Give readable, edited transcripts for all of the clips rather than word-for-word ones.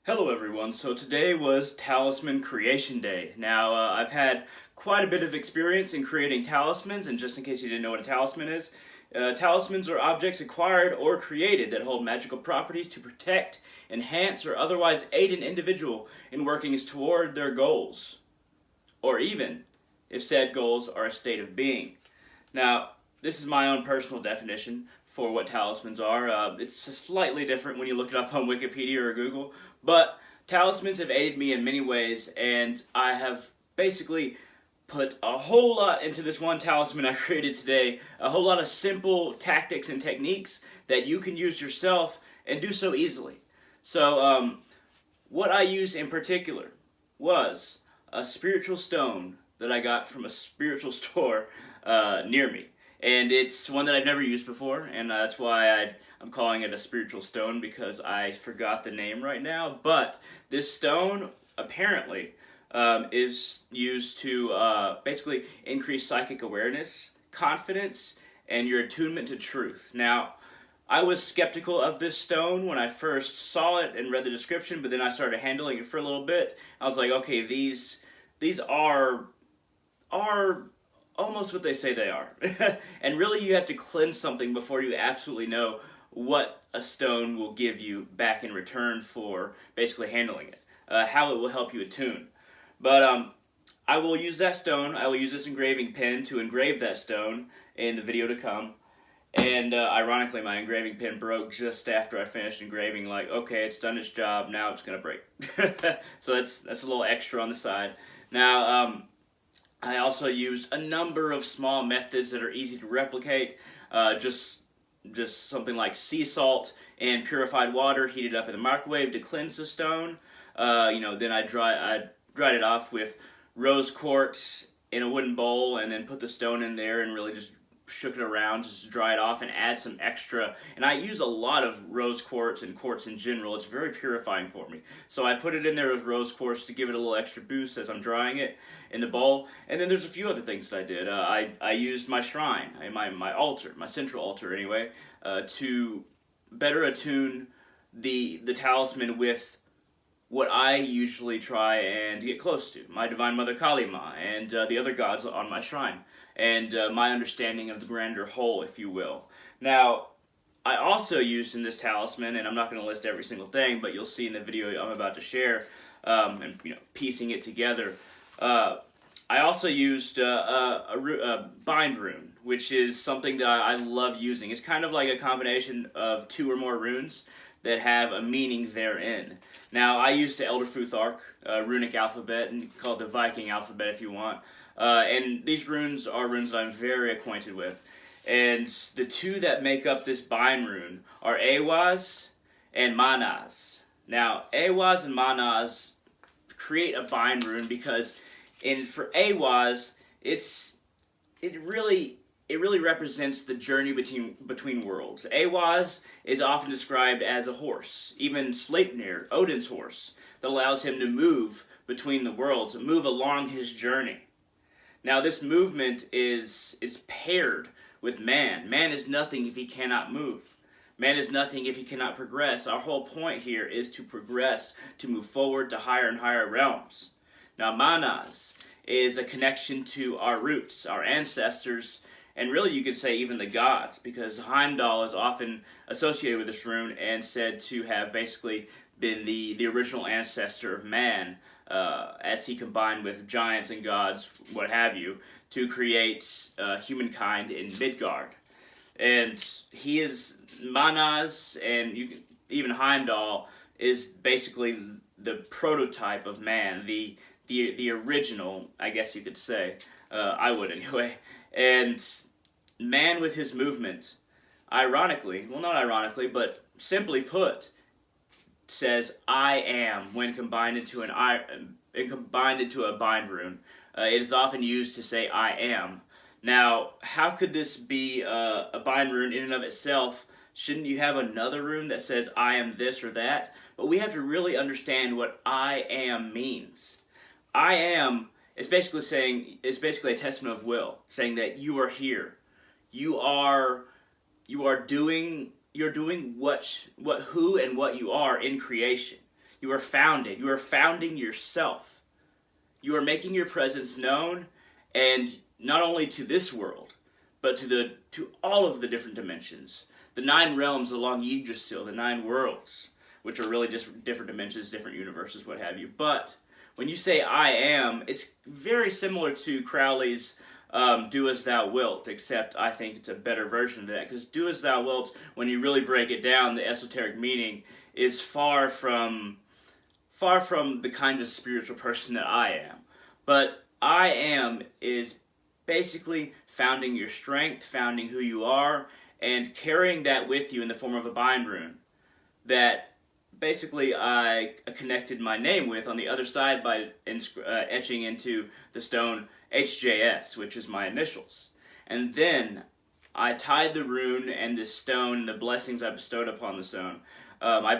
Hello everyone, so today was Talisman Creation Day. Now, I've had quite a bit of experience in creating talismans, and just in case you didn't know what a talisman is, talismans are objects acquired or created that hold magical properties to protect, enhance, or otherwise aid an individual in working toward their goals, or even if said goals are a state of being. Now, this is my own personal definition for what talismans are. It's slightly different when you look it up on Wikipedia or Google, but talismans have aided me in many ways, and I have basically put a whole lot into this one talisman I created today. A whole lot of simple tactics and techniques that you can use yourself and do so easily. So, what I used in particular was a spiritual stone that I got from a spiritual store near me. And it's one that I've never used before, and that's why I'm calling it a spiritual stone, because I forgot the name right now. But this stone apparently is used to basically increase psychic awareness, confidence, and your attunement to truth. Now, I was skeptical of this stone when I first saw it and read the description, but then I started handling it for a little bit. I was like, okay, these are almost what they say they are. And really, you have to cleanse something before you absolutely know what a stone will give you back in return for basically handling it, how it will help you attune. But I will use that stone. I will use this engraving pen to engrave that stone in the video to come. And ironically, my engraving pen broke just after I finished engraving. Like, okay, it's done its job. Now it's gonna break. So that's a little extra on the side. Now, I also used a number of small methods that are easy to replicate. Just something like sea salt and purified water heated up in the microwave to cleanse the stone. Then I dried it off with rose quartz in a wooden bowl, and then put the stone in there and really just shook it around just to dry it off and add some extra. And I use a lot of rose quartz and quartz in general. It's very purifying for me. So I put it in there as rose quartz to give it a little extra boost as I'm drying it in the bowl. And then there's a few other things that I did. I used my shrine, my altar, my central altar anyway, to better attune the talisman with what I usually try and get close to, my Divine Mother Kali Ma and the other gods on my shrine, and my understanding of the grander whole, if you will. Now, I also used in this talisman, and I'm not going to list every single thing, but you'll see in the video I'm about to share, and piecing it together. I also used a bind rune, which is something that I love using. It's kind of like a combination of 2 or more runes that have a meaning therein. Now, I used the Elder Futhark runic alphabet, and called the Viking alphabet if you want. And these runes are runes that I'm very acquainted with. And the 2 that make up this bind rune are Awaz and Manaz. Now, Awaz and Manaz create a bind rune because for Awaz, it really represents the journey between worlds. Awaz is often described as a horse, even Sleipnir, Odin's horse, that allows him to move between the worlds, move along his journey. Now, this movement is paired with man. Man is nothing if he cannot move. Man is nothing if he cannot progress. Our whole point here is to progress, to move forward to higher and higher realms. Now, Manaz is a connection to our roots, our ancestors, and really you could say even the gods, because Heimdall is often associated with this rune and said to have basically been the original ancestor of man, as he combined with giants and gods, what have you, to create humankind in Midgard. And he is Manaz, and even Heimdall is basically the prototype of man, the original, I guess you could say. I would anyway. And man with his movement, ironically, well, not ironically, but simply put, says "I am" when combined into a bind rune. It is often used to say "I am." Now, how could this be a bind rune in and of itself? Shouldn't you have another rune that says "I am this" or that? But we have to really understand what "I am" means. "I am" is basically a testament of will, saying that you are here. You're doing who and what you are in creation. You are founded. You are founding yourself. You are making your presence known, and not only to this world, but to all of the different dimensions. The 9 realms along Yggdrasil, the 9 worlds, which are really just different dimensions, different universes, what have you. But when you say I am, it's very similar to Crowley's do as thou wilt, except I think it's a better version of that, because do as thou wilt, when you really break it down, the esoteric meaning is far from the kind of spiritual person that I am. But I am is basically founding your strength, founding who you are, and carrying that with you in the form of a bind rune that basically I connected my name with on the other side by etching into the stone HJS, which is my initials. And then I tied the rune and the stone and the blessings I bestowed upon the stone. I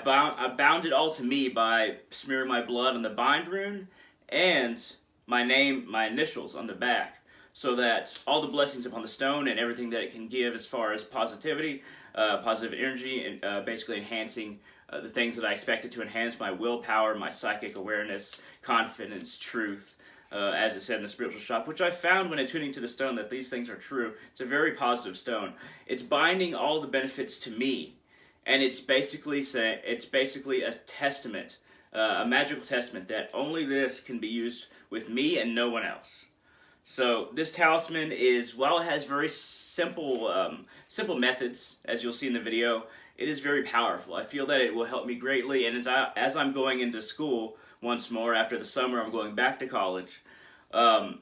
bound it all to me by smearing my blood on the bind rune and my name, my initials on the back, so that all the blessings upon the stone and everything that it can give as far as positivity, positive energy, and basically enhancing the things that I expected to enhance my willpower, my psychic awareness, confidence, truth, as it said in the spiritual shop, which I found when attuning to the stone that these things are true. It's a very positive stone. It's binding all the benefits to me, and it's basically a testament, a magical testament that only this can be used with me and no one else. So this talisman is, while it has very simple methods, as you'll see in the video, it is very powerful. I feel that it will help me greatly, and as I'm going into school once more after the summer, I'm going back to college. I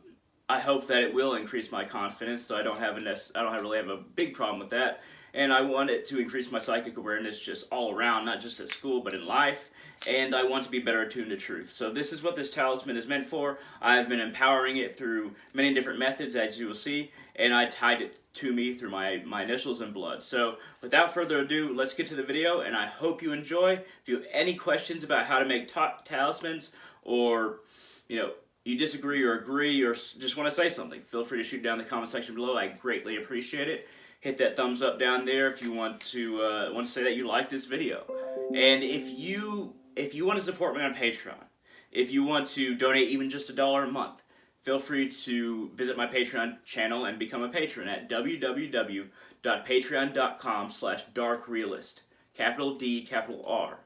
hope that it will increase my confidence, so I don't really have a big problem with that. And I want it to increase my psychic awareness just all around, not just at school, but in life. And I want to be better attuned to truth. So this is what this talisman is meant for. I've been empowering it through many different methods, as you will see, and I tied it to me through my initials and blood. So without further ado, let's get to the video, and I hope you enjoy. If you have any questions about how to make talismans, or you disagree or agree or just want to say something, feel free to shoot down in the comment section below. I greatly appreciate it. Hit that thumbs up down there if you want to say that you like this video. And if you want to support me on Patreon, if you want to donate even just $1 a month, feel free to visit my Patreon channel and become a patron at www.patreon.com/darkrealist, capital D, capital R.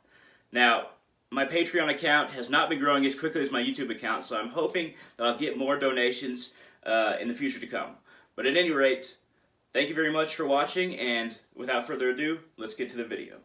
Now, my Patreon account has not been growing as quickly as my YouTube account, so I'm hoping that I'll get more donations in the future to come. But at any rate, thank you very much for watching, and without further ado, let's get to the video.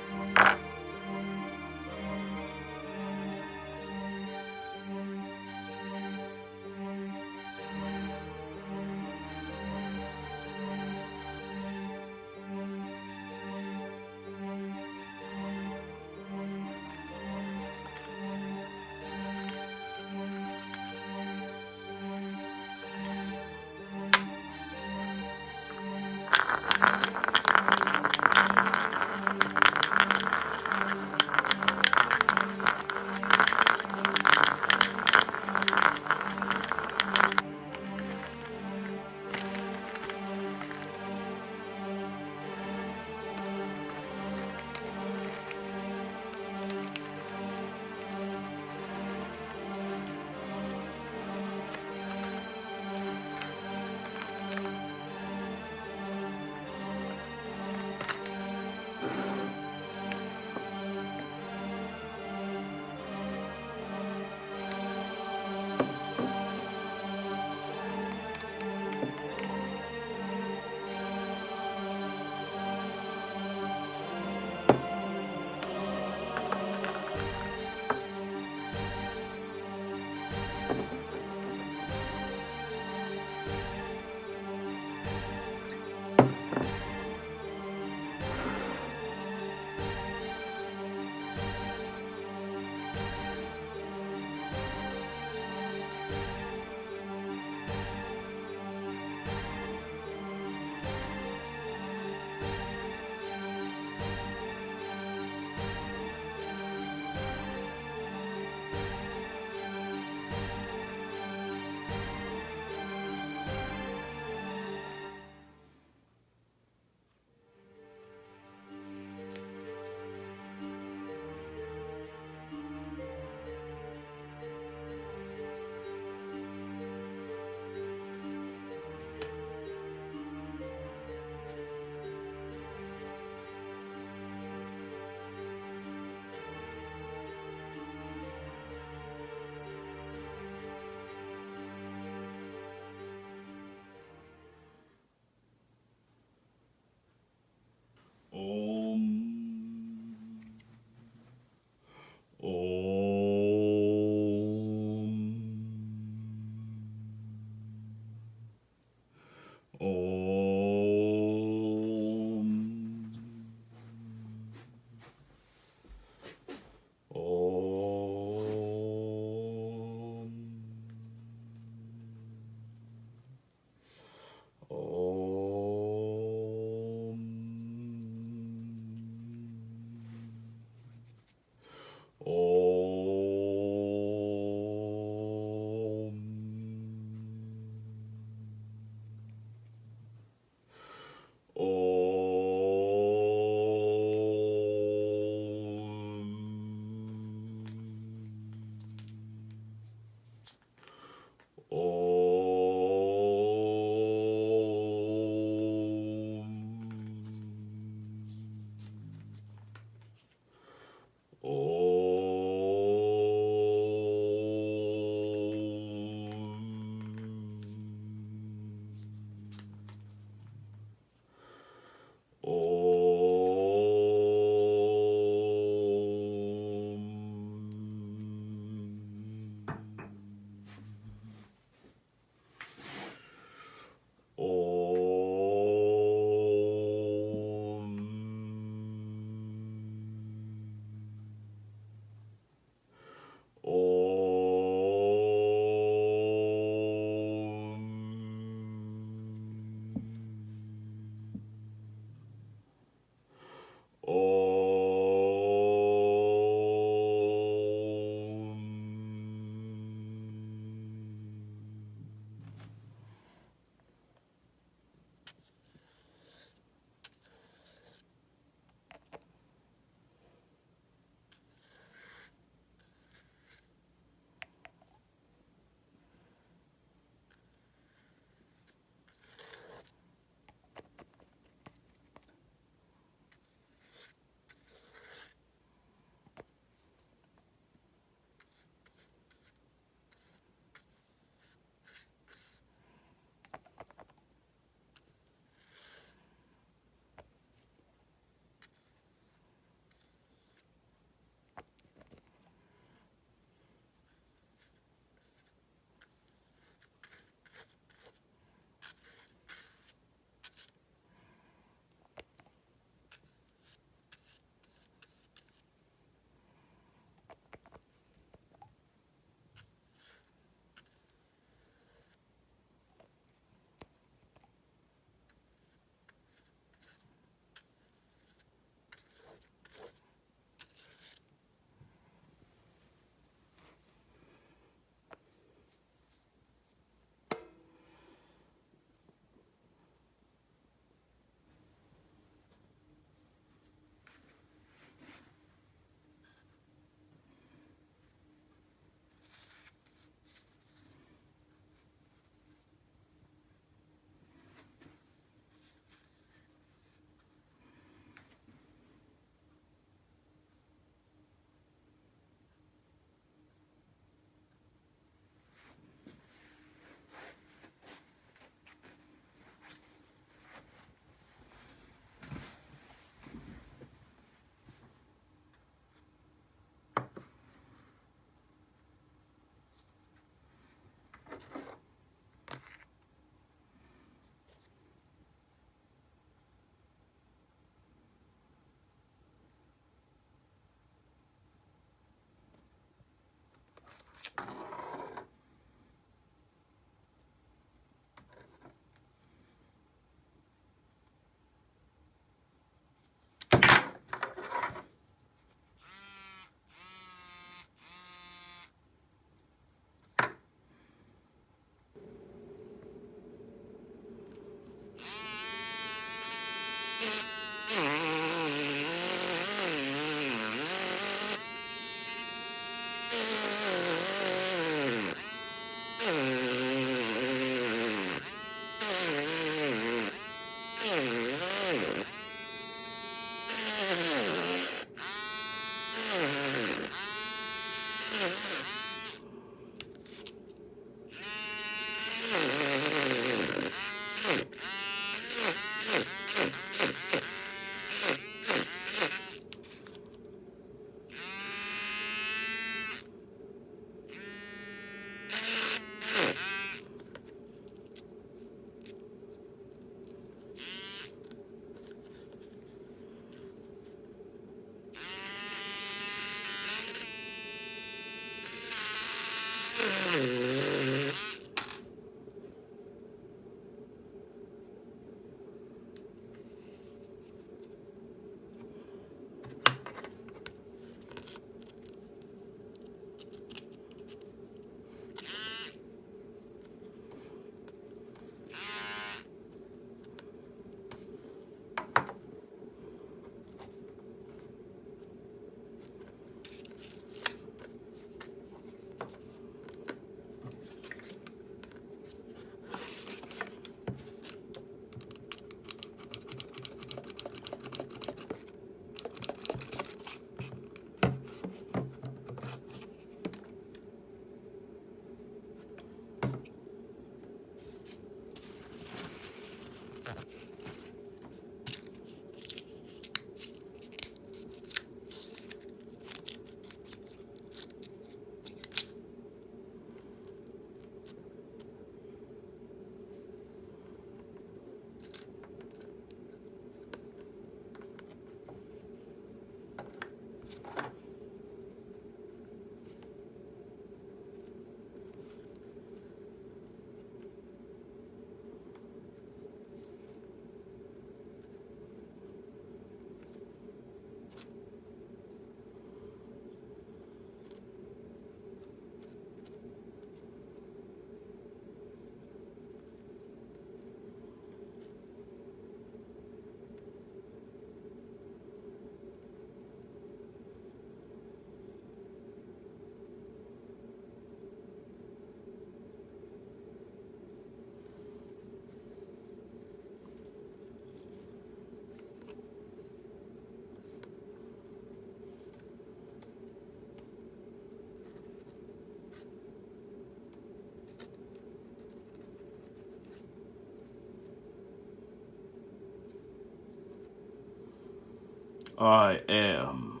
I am.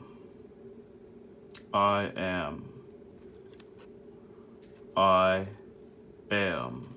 I am. I am.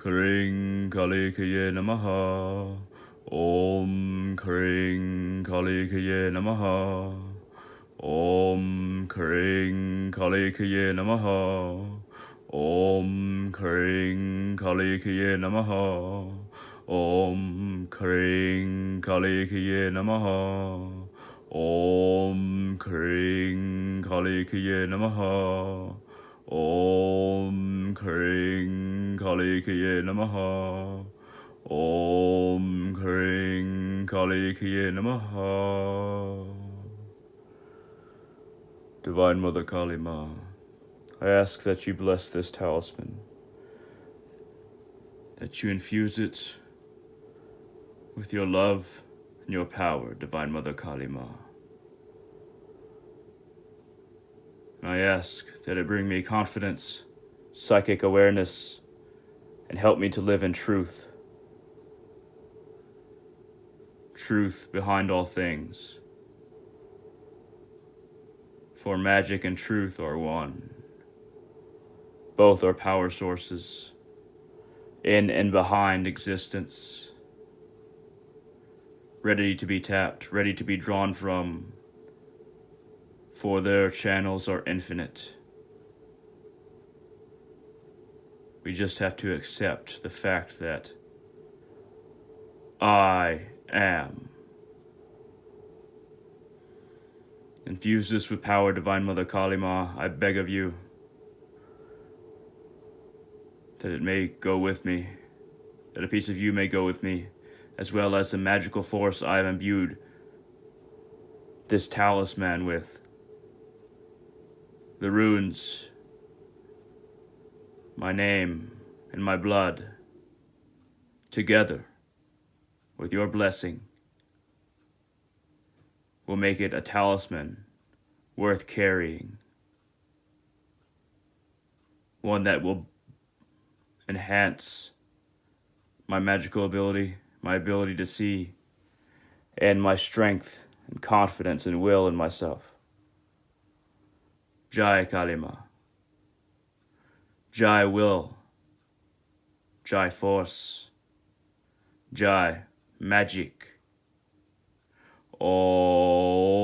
Kring Kalikaye Namaha. Om Kring Kalikaye Namaha. Om Kring Kalikaye Namaha. Om Kring Kalikaye Namaha. Om Kring Kalikaye Namaha. Om Kring Kalikaye Namaha. Om Kring Kali Kiye Namaha. Om Kring Kali Kiye Namaha. Divine Mother Kali Ma, I ask that you bless this talisman, that you infuse it with your love and your power, Divine Mother Kali Ma. And I ask that it bring me confidence, psychic awareness, and help me to live in truth. Truth behind all things. For magic and truth are one. Both are power sources, in and behind existence, ready to be tapped, ready to be drawn from, for their channels are infinite. We just have to accept the fact that I am. Infuse this with power, Divine Mother Kali Ma, I beg of you, that it may go with me, that a piece of you may go with me, as well as the magical force I have imbued this talisman with. The runes, my name, and my blood, together, with your blessing, will make it a talisman worth carrying. One that will enhance my magical ability, my ability to see, and my strength and confidence and will in myself. Jai Kalima. Jai will. Jai force. Jai magic. Om.